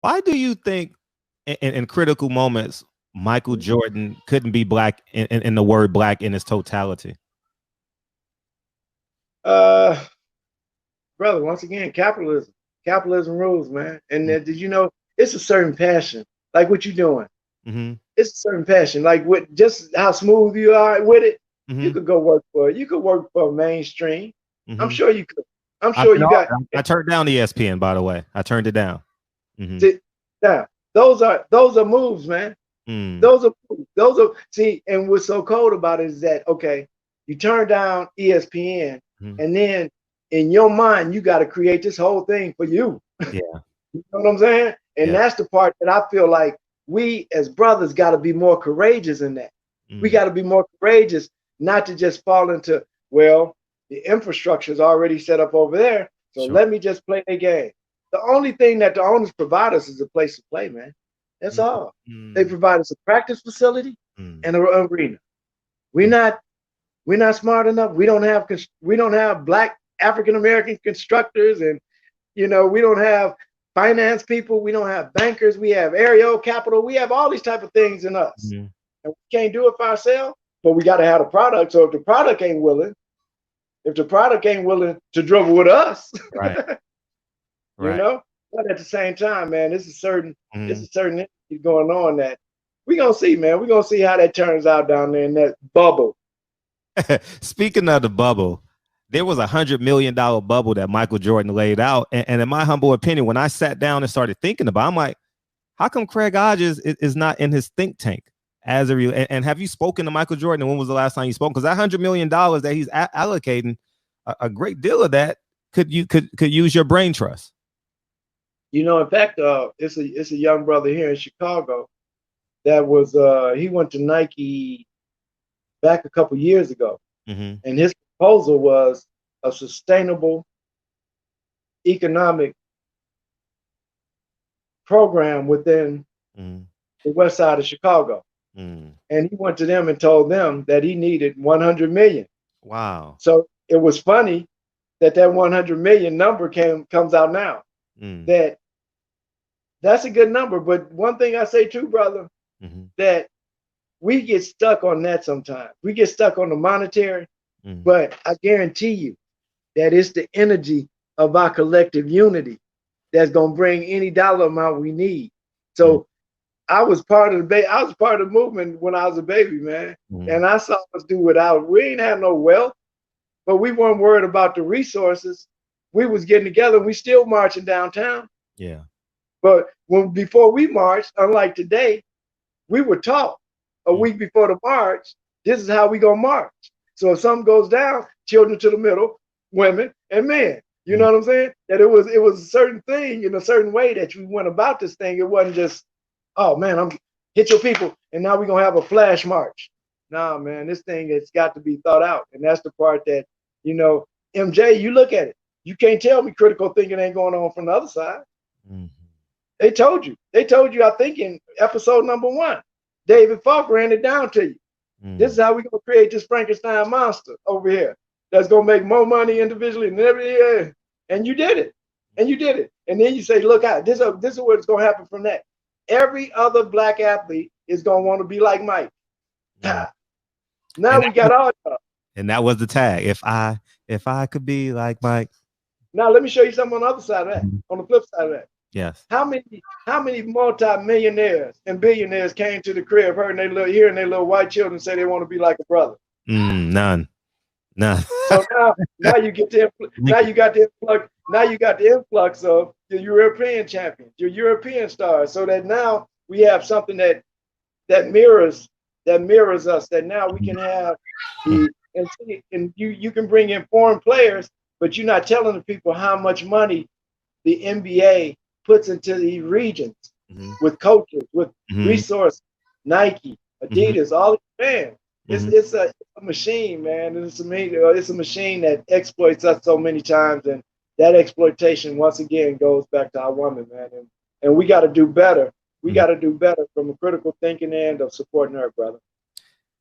Why do you think in critical moments Michael Jordan couldn't be black in the word black in its totality? Uh, Brother, once again, capitalism. Capitalism rules, man. And did you know it's a certain passion, like what you're doing. Mm-hmm. It's a certain passion, like with just how smooth you are with it. You Mm-hmm. could go work for it. You could work for mainstream. I'm Mm-hmm. sure you could. I'm I, sure no, you got. I turned down ESPN, by the way. I turned it down. Mm-hmm. Now, those are moves, man. Mm. Those are see, and what's so cold about it is that okay, you turn down ESPN, Mm-hmm. and then in your mind you got to create this whole thing for you. Yeah. You know what I'm saying? And Yeah. that's the part that I feel like we as brothers got to be more courageous in that. We Mm. got to be more courageous, not to just fall into, well, the infrastructure is already set up over there, so Sure. let me just play a game. The only thing that the owners provide us is a place to play, man. That's all. They Mm. provide us a practice facility Mm. and an arena. We're Mm. not we're not smart enough. We don't have black African American constructors, and we don't have finance people. We don't have bankers. We have aerial capital. We have all these type of things in us, Mm. and we can't do it for ourselves. But we got to have a product. So if the product ain't willing to dribble with us, Right. you Right. know. But at the same time, man, it's Mm. a certain energy going on that we gonna see, man. We gonna see how that turns out down there in that bubble. Speaking of the bubble, there was $100 million bubble that Michael Jordan laid out. And in my humble opinion, when I sat down and started thinking about it, I'm like, how come Craig Hodges is not in his think tank as a real? And have you spoken to Michael Jordan? And when was the last time you spoke? Because that $100 million that he's allocating, a great deal of that could use your brain trust. In fact, it's a young brother here in Chicago that was he went to Nike back a couple years ago, Mm-hmm. and his proposal was a sustainable economic program within Mm-hmm. the west side of Chicago. Mm. And he went to them and told them that he needed 100 million. Wow. So it was funny that 100 million number comes out now. Mm. That that's a good number, but one thing I say too, brother, Mm-hmm. that we get stuck on that sometimes. We get stuck on the monetary, Mm. but I guarantee you that it's the energy of our collective unity that's gonna bring any dollar amount we need. Mm. So I was part of the movement when I was a baby, man. Mm. And I saw us do without. We ain't had no wealth, but we weren't worried about the resources. We was getting together. We still marching downtown. Yeah. But before we marched, unlike today, we were taught a Mm. week before the march, this is how we gonna march. So if something goes down, children to the middle, women and men. You know Mm. what I'm saying? That it was a certain thing in a certain way that you went about this thing. It wasn't just, oh man, I'm hit your people and now we're gonna have a flash march. Nah, man, this thing has got to be thought out. And that's the part that, you know, MJ, you look at it. You can't tell me critical thinking ain't going on from the other side. Mm. They told you. They told you, I think, in episode number 1. David Falk ran it down to you. This Mm. is how we're gonna create this Frankenstein monster over here that's gonna make more money individually than every year. And you did it. And you did it. And then you say, look out, this is what's gonna happen from that. Every other black athlete is gonna want to be like Mike. Mm. Now And we got all y'all. that was the tag. If I could be like Mike. Now let me show you something on the other side of that, on the flip side of that. Yes. How many multi-millionaires and billionaires came to the crib hearing their little white children say they want to be like a brother? None. None. So now you get the now you got the influx of the European champions, your European stars, so that now we have something that mirrors us. That now we can have and you can bring in foreign players, but you're not telling the people how much money the NBA puts into these regions Mhm. with coaches, with Mhm. resources, Nike, Mhm. Adidas, all these fans. It's Mhm. it's a machine, man. It's a machine that exploits us so many times, and that exploitation once again goes back to our woman, man. And we got to do better. We Mhm. got to do better from a critical thinking end of supporting her, brother.